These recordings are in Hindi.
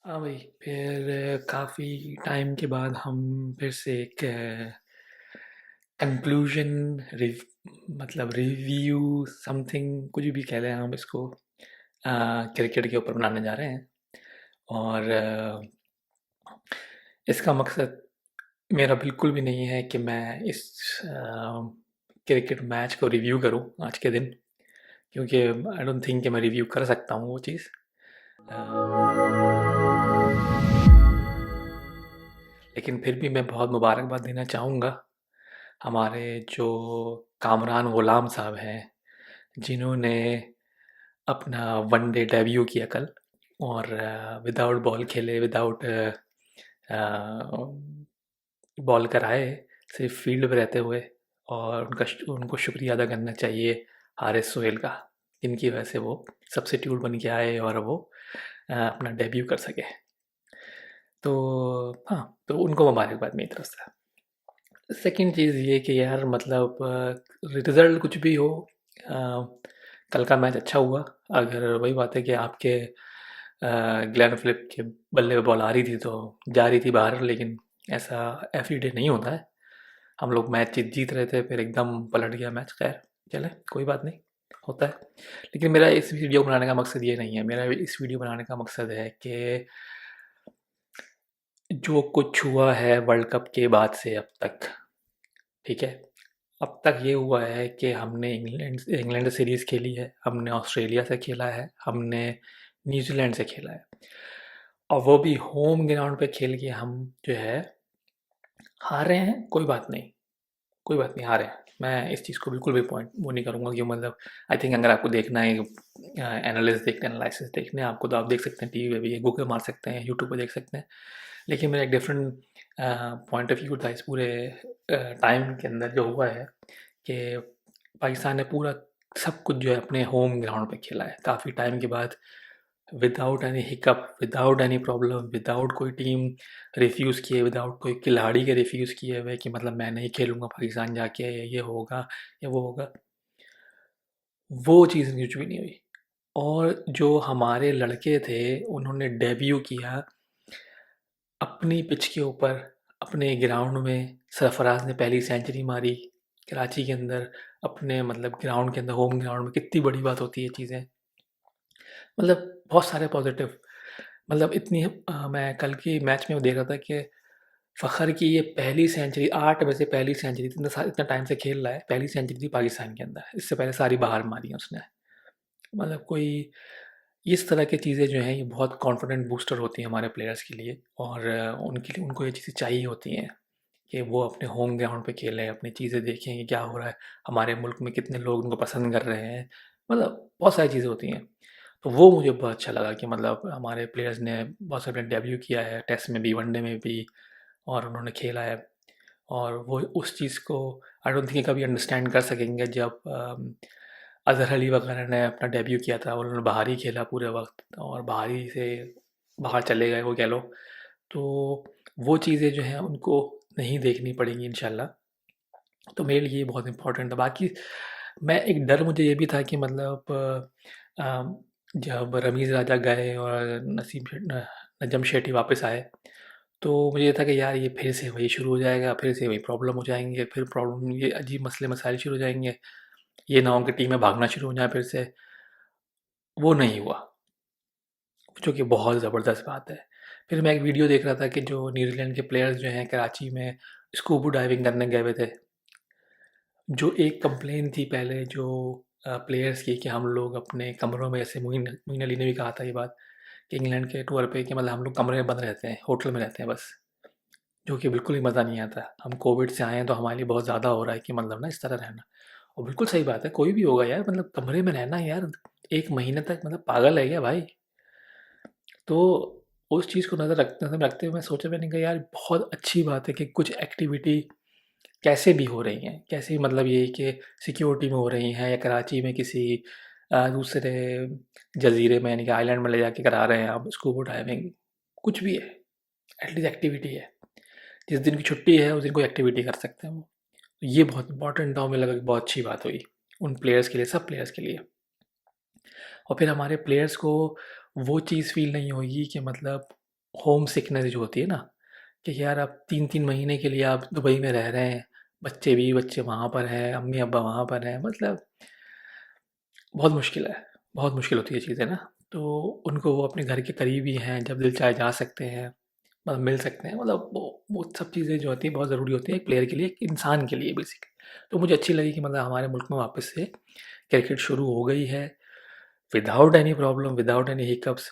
हाँ भाई, फिर काफ़ी टाइम के बाद हम फिर से एक कंक्लूजन रिव मतलब रिव्यू समथिंग कुछ भी कह लें हम इसको क्रिकेट के ऊपर बनाने जा रहे हैं। और इसका मकसद मेरा बिल्कुल भी नहीं है कि मैं इस क्रिकेट मैच को रिव्यू करूं आज के दिन, क्योंकि आई डोंट थिंक कि मैं रिव्यू कर सकता हूं वो चीज़। लेकिन फिर भी मैं बहुत मुबारकबाद देना चाहूँगा हमारे जो कामरान गुलाम साहब हैं, जिन्होंने अपना वनडे डेब्यू किया कल और विदाउट बॉल खेले, विदाउट बॉल कराए, सिर्फ फील्ड पे रहते हुए। और उनको शुक्रिया अदा करना चाहिए हारिस सोहेल का, जिनकी वजह से वो सब्स्टिट्यूट बन के आए और वो अपना डेब्यू कर सके। तो हाँ, तो उनको मुबारकबाद मेरी तरफ से। सेकंड चीज़ ये कि यार मतलब रिज़ल्ट कुछ भी हो, अ, कल का मैच अच्छा हुआ। अगर वही बात है कि आपके ग्लेन फिलिप के बल्ले पे बॉल आ रही थी तो जा रही थी बाहर, लेकिन ऐसा एवरी डे नहीं होता है। हम लोग मैच जीत रहे थे, फिर एकदम पलट गया मैच। खैर, चले, कोई बात नहीं, होता है। लेकिन मेरा इस वीडियो बनाने का मकसद ये नहीं है। मेरा इस वीडियो बनाने का मकसद है कि जो कुछ हुआ है वर्ल्ड कप के बाद से अब तक, ठीक है, अब तक ये हुआ है कि हमने इंग्लैंड इंग्लैंड से सीरीज़ खेली है, हमने ऑस्ट्रेलिया से खेला है, हमने न्यूजीलैंड से खेला है, और वो भी होम ग्राउंड पे खेल के हम जो है हार रहे हैं। कोई बात नहीं, कोई बात नहीं, हारे हैं। मैं इस चीज़ को बिल्कुल भी पॉइंट वो नहीं करूँगा कि मतलब आई थिंक अगर आपको देखना है, एनालिस्ट देखना है, एनालिसिस देखने हैं आपको, तो आप देख सकते हैं टीवी पे भी, गूगल मार सकते हैं, यूट्यूब पे देख सकते हैं। लेकिन मेरा एक डिफरेंट पॉइंट ऑफ व्यू था इस पूरे टाइम के अंदर जो हुआ है कि पाकिस्तान ने पूरा सब कुछ जो है अपने होम ग्राउंड पे खेला है काफ़ी टाइम के बाद, without any hiccup, without any problem, without कोई टीम रिफ्यूज़ किए, विदाउट कोई खिलाड़ी के रिफ्यूज़ किए हुए कि मतलब मैं नहीं खेलूँगा पाकिस्तान जाके, ये होगा या वो होगा। वो चीज़ कुछ भी नहीं हुई। और जो हमारे लड़के थे, उन्होंने डेब्यू किया अपनी पिच के ऊपर, अपने ग्राउंड में। सरफराज ने पहली सेंचुरी मारी कराची के अंदर, अपने मतलब ग्राउंड के अंदर, होम ग्राउंड में। कितनी बड़ी बात होती है चीज़ें, मतलब बहुत सारे पॉजिटिव। मतलब इतनी मैं कल की मैच में देख रहा था कि फ़खर की ये पहली सेंचुरी, 8 में से पहली सेंचुरी, इतना टाइम से खेल रहा है, पहली सेंचुरी थी पाकिस्तान के अंदर। इससे पहले सारी बाहर मारी हैं उसने। मतलब कोई इस तरह की चीज़ें जो हैं, ये बहुत कॉन्फिडेंट बूस्टर होती हैं हमारे प्लेयर्स के लिए। और उनके लिए, उनको ये चीज़ें चाहिए होती हैं कि वो अपने होम ग्राउंड पे खेलें, अपनी चीज़ें देखें कि क्या हो रहा है, हमारे मुल्क में कितने लोग उनको पसंद कर रहे हैं। मतलब बहुत सारी चीज़ें होती हैं। तो वो मुझे बहुत अच्छा लगा कि मतलब हमारे प्लेयर्स ने बहुत सारे डेब्यू किया है, टेस्ट में भी, वनडे में भी, और उन्होंने खेला है। और वो उस चीज़ को आई डोंट थिंक कभी अंडरस्टैंड कर सकेंगे। जब अज़हर अली वगैरह ने अपना डेब्यू किया था, उन्होंने बाहर ही खेला पूरे वक्त और बाहर ही से बाहर चले गए वो, कह लो। तो वो चीज़ें जो हैं उनको नहीं देखनी पड़ेंगी इंशाल्लाह। तो मेरे लिए ये बहुत इम्पोर्टेंट था। बाकी मैं एक डर मुझे ये भी था कि मतलब जब रमीज़ राजा गए और नजम शेट्टी वापस आए, तो मुझे ये था कि यार ये फिर से वही शुरू हो जाएगा, फिर से वही प्रॉब्लम हो जाएंगे, फिर प्रॉब्लम, ये अजीब मसले मसाइल शुरू हो जाएंगे, ये ना हो कि टीमें भागना शुरू हो जाए फिर से। वो नहीं हुआ, जो कि बहुत ज़बरदस्त बात है। फिर मैं एक वीडियो देख रहा था कि जो न्यूजीलैंड के प्लेयर्स जो हैं कराची में स्कूबा डाइविंग करने गए हुए थे। जो एक कंप्लेन थी पहले जो प्लेयर्स की कि हम लोग अपने कमरों में, जैसे मोइन मोइन अली ने भी कहा था ये बात कि इंग्लैंड के टूर पे, कि मतलब हम लोग कमरे में बंद रहते हैं, होटल में रहते हैं बस, जो कि बिल्कुल ही मज़ा नहीं आता। हम कोविड से आए हैं तो हमारे लिए बहुत ज़्यादा हो रहा है कि मतलब ना इस तरह रहना। और बिल्कुल सही बात है, कोई भी होगा यार, मतलब कमरे में रहना यार 1 महीने तक, मतलब पागल है क्या भाई? तो उस चीज़ को नज़र रखते हुए मैं सोचा, मैंने कहा यार बहुत अच्छी बात है कि कुछ एक्टिविटी कैसे भी हो रही हैं, कैसे भी, मतलब ये कि सिक्योरिटी में हो रही हैं या कराची में किसी दूसरे जज़ीरे में, यानी कि आइलैंड में ले जाके करा रहे हैं आप स्कूबा डाइविंग। कुछ भी है, एटलीस्ट एक्टिविटी है। जिस दिन की छुट्टी है उस दिन कोई एक्टिविटी कर सकते हैं वो। ये बहुत इंपॉर्टेंट था, मुझे लगा कि बहुत अच्छी बात हुई उन प्लेयर्स के लिए, सब प्लेयर्स के लिए। और फिर हमारे प्लेयर्स को वो चीज़ फ़ील नहीं होगी कि मतलब होम सिकनेस जो होती है ना, कि यार आप 3-3 महीने के लिए आप दुबई में रह रहे हैं, बच्चे वहाँ पर हैं, अम्मी-अब्बा वहाँ पर हैं, मतलब बहुत मुश्किल है, बहुत मुश्किल होती है चीज़ें ना। तो उनको वो अपने घर के करीब ही हैं, जब दिल चाहे जा सकते हैं, मतलब मिल सकते हैं, मतलब वो सब चीज़ें जो होती हैं बहुत ज़रूरी होती हैं एक प्लेयर के लिए, एक इंसान के लिए बेसिकली। तो मुझे अच्छी लगी कि मतलब हमारे मुल्क में वापस से क्रिकेट शुरू हो गई है, without any problem, without any hiccups.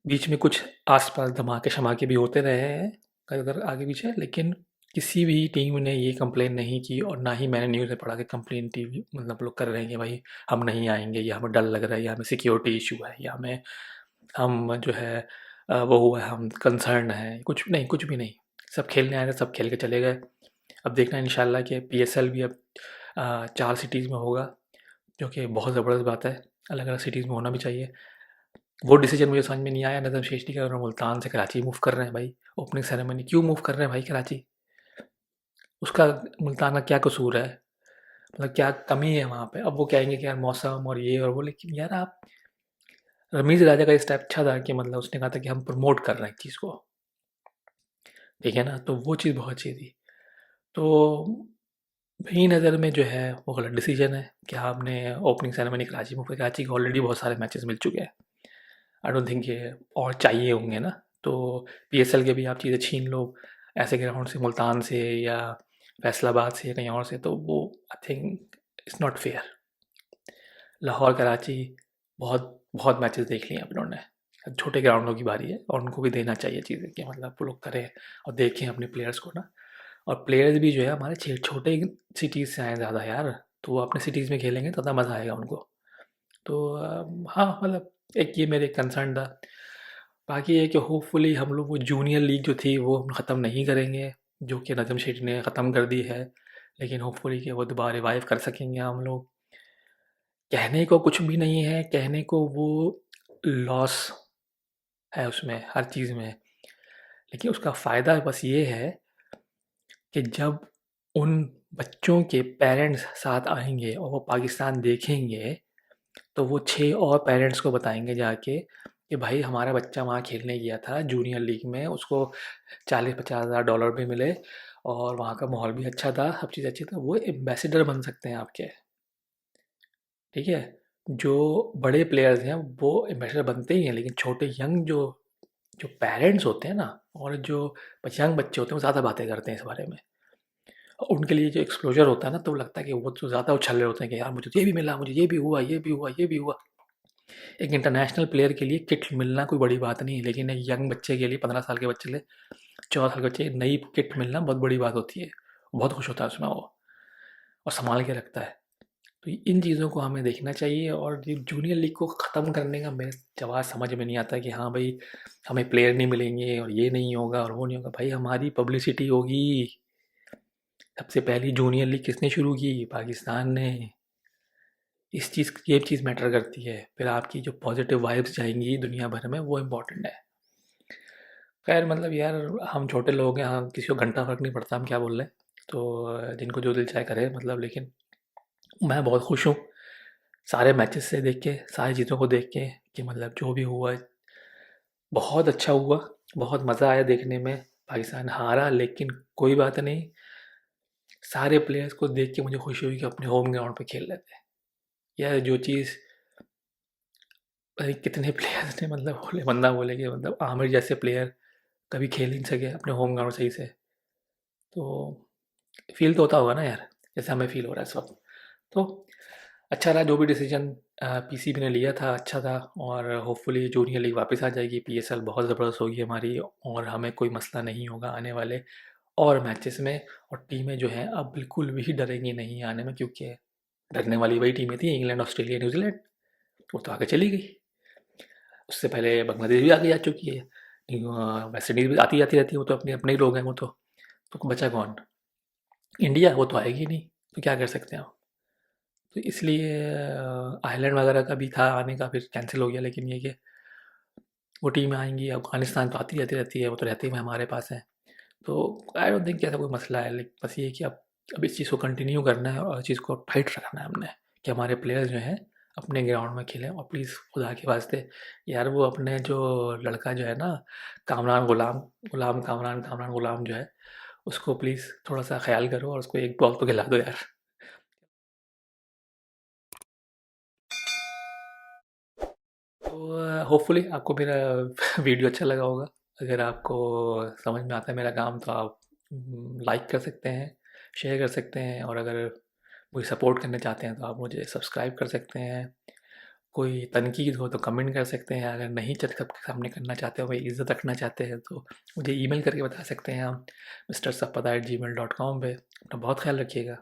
बीच में कुछ आस-पास धमाके-शमाके भी होते रहे हैं, कई-उधर आगे-पीछे, लेकिन किसी भी टीम ने ये कंप्लेन नहीं की और ना ही मैंने न्यूज़ में पढ़ा कि कंप्लेन टीवी मतलब लोग कर रहे हैं कि भाई हम नहीं आएँगे, या हमें डर लग रहा है, या हमें सिक्योरिटी इश्यू है, या हमें हम जो है वो हुआ है, हम कंसर्न हैं, कुछ नहीं, कुछ भी नहीं। सब खेलने आए थे, सब खेल के चले गए। अब देखना है इंशाल्लाह कि पीएसएल भी अब 4 सिटीज़ में होगा, जो कि बहुत ज़बरदस्त बात है। अलग-अलग सिटीज़ में होना भी चाहिए। वो डिसीजन मुझे समझ में नहीं आया, नज़म शेषनी का मुल्तान से कराची मूव कर रहे हैं भाई, ओपनिंग सेरेमनी क्यों मूव कर रहे हैं भाई कराची? उसका मुल्तान का क्या कसूर है? मतलब क्या कमी है वहाँ पे? अब वो कहेंगे कि यार मौसम और ये और वो, लेकिन यार आप रमीज़ राजा का स्टेप अच्छा था कि मतलब उसने कहा था कि हम प्रमोट कर रहे हैं इस चीज़ को, ठीक है ना? तो वो चीज़ बहुत अच्छी थी। तो मेरी नज़र में जो है वो गलत डिसीजन है कि आपने opening ceremony Karachi move, Karachi को ऑलरेडी बहुत सारे मैचेस मिल चुके हैं। आई डोंट थिंक ये और चाहिए होंगे ना। तो पीएसएल के भी आप चीज़ें छीन लो ऐसे ग्राउंड से, मुल्तान से या फैसलाबाद से या कहीं और से, तो वो I think it's not fair. Lahore Karachi बहुत बहुत मैचेस देख लिए अब इन्होंने, अब छोटे ग्राउंडों की बारी है और उनको भी देना चाहिए चीज़ें कि मतलब वो लोग करें और देखें अपने प्लेयर्स को ना। और प्लेयर्स भी जो है हमारे छोटे सिटीज़ से आए ज़्यादा यार, तो वो अपने सिटीज़ में खेलेंगे तो ज़्यादा मज़ा आएगा उनको। तो हाँ, मतलब एक ये मेरे कंसर्न था। बाकी ये कि होपफुली हम लोग वो जूनियर लीग जो थी वो हम ख़त्म नहीं करेंगे, जो कि नजम शेठी ने ख़त्म कर दी है, लेकिन होपफुली कि वो दोबारा रिवाइव कर सकेंगे हम लोग। कहने को कुछ भी नहीं है, कहने को वो लॉस है उसमें हर चीज़ में, लेकिन उसका फ़ायदा बस ये है कि जब उन बच्चों के पेरेंट्स साथ आएंगे और वो पाकिस्तान देखेंगे, तो वो 6 और पेरेंट्स को बताएंगे जाके कि भाई हमारा बच्चा वहाँ खेलने गया था जूनियर लीग में, उसको 40-50 हज़ार डॉलर भी मिले और वहाँ का माहौल भी अच्छा था, सब चीज़ अच्छी, तो वो एम्बेसडर बन सकते हैं आपके, ठीक है। जो बड़े प्लेयर्स हैं वो एम्बेसडर बनते ही हैं, लेकिन छोटे यंग जो जो पेरेंट्स होते हैं ना, और जो यंग बच्चे होते हैं वो ज़्यादा बातें करते हैं इस बारे में, और उनके लिए जो एक्सपोजर होता है ना, तो लगता है कि वो तो ज़्यादा उछल रहे होते हैं कि यार मुझे तो ये भी मिला, मुझे ये भी हुआ, ये भी हुआ, ये भी हुआ। एक इंटरनेशनल प्लेयर के लिए किट मिलना कोई बड़ी बात नहीं है, लेकिन एक यंग बच्चे के लिए, 15 साल के बच्चे के लिए, 14 साल के बच्चे के लिए नई किट मिलना बहुत बड़ी बात होती है। बहुत खुश होता है उसमें वो, और संभाल के रखता है। तो इन चीज़ों को हमें देखना चाहिए, और ये जूनियर लीग को ख़त्म करने का मेरे जवाब समझ में नहीं आता कि हाँ भाई हमें प्लेयर नहीं मिलेंगे और ये नहीं होगा और वो नहीं होगा। भाई हमारी पब्लिसिटी होगी। सबसे पहली जूनियर लीग किसने शुरू की? पाकिस्तान ने। इस चीज़ ये चीज़ मैटर करती है, फिर आपकी जो पॉजिटिव वाइब्स जाएंगी दुनिया भर में, वो इम्पोर्टेंट है। खैर मतलब यार, हम छोटे लोग हैं, हम किसी को घंटा फर्क नहीं पड़ता हम क्या बोल रहे हैं, तो जिनको जो दिल चाहे करे मतलब, लेकिन मैं बहुत खुश हूँ सारे मैचेस से देख के, सारी चीज़ों को देख के, कि मतलब जो भी हुआ बहुत अच्छा हुआ, बहुत मज़ा आया देखने में। पाकिस्तान हारा लेकिन कोई बात नहीं, सारे प्लेयर्स को देख के मुझे खुशी हुई कि अपने होम ग्राउंड पे खेल रहे थे। यार जो चीज़ भाई कितने प्लेयर्स ने मतलब बोले, बंदा बोले कि मतलब आमिर जैसे प्लेयर कभी खेल ही नहीं सके अपने होम ग्राउंड सही से, तो फील तो होता होगा ना यार, जैसे हमें फील हो रहा है इस वक्त। तो अच्छा रहा जो भी डिसीजन पीसीबी ने लिया था, अच्छा था। और होपफुली जूनियर लीग वापस आ जाएगी, पीएसएल बहुत ज़बरदस्त होगी हमारी, और हमें कोई मसला नहीं होगा आने वाले और मैचेस में। और टीमें जो हैं अब बिल्कुल भी डरेंगी नहीं आने में, क्योंकि डरने वाली वही टीमें थी, इंग्लैंड, ऑस्ट्रेलिया, न्यूजीलैंड, वो तो आगे चली गई। उससे पहले बांग्लादेश भी आगे जा चुकी है, वेस्ट इंडीज़ भी आती जाती रहती है, वो तो अपने अपने ही लोग हैं वो तो बचा कौन? इंडिया, वो तो आएगी नहीं, तो क्या कर सकते हैं हम। तो इसलिए आयरलैंड वगैरह का भी था आने का, फिर कैंसिल हो गया, लेकिन ये कि वो टीमें आएंगी। अफगानिस्तान तो आती जाती रहती है, वो तो रहते ही हमारे पास है। तो आई डोंट थिंक ऐसा कोई मसला है, लेकिन बस ये है कि अब इस चीज़ को कंटिन्यू करना है और इस चीज़ को टाइट रखना है हमने, कि हमारे प्लेयर्स जो हैं अपने ग्राउंड में खेलें और प्लीज़ खुदा के वास्ते यार वो अपने जो लड़का जो है ना कामरान गुलाम गुलाम कामरान कामरान गुलाम जो है उसको प्लीज़ थोड़ा सा ख्याल करो और उसको एक बॉल तो खिला दो यार। तो होपफुली आपको मेरा वीडियो अच्छा लगा होगा। अगर आपको समझ में आता है मेरा काम तो आप लाइक कर सकते हैं, शेयर कर सकते हैं और अगर मुझे सपोर्ट करना चाहते हैं तो आप मुझे सब्सक्राइब कर सकते हैं। कोई तनकीद हो तो कमेंट कर सकते हैं, अगर नहीं चल सबके सामने करना चाहते हो, मेरी इज़्ज़त रखना चाहते हैं तो मुझे ईमेल करके बता सकते हैं आप mr.sappada@gmail.com पे। अपना बहुत ख़्याल रखिएगा।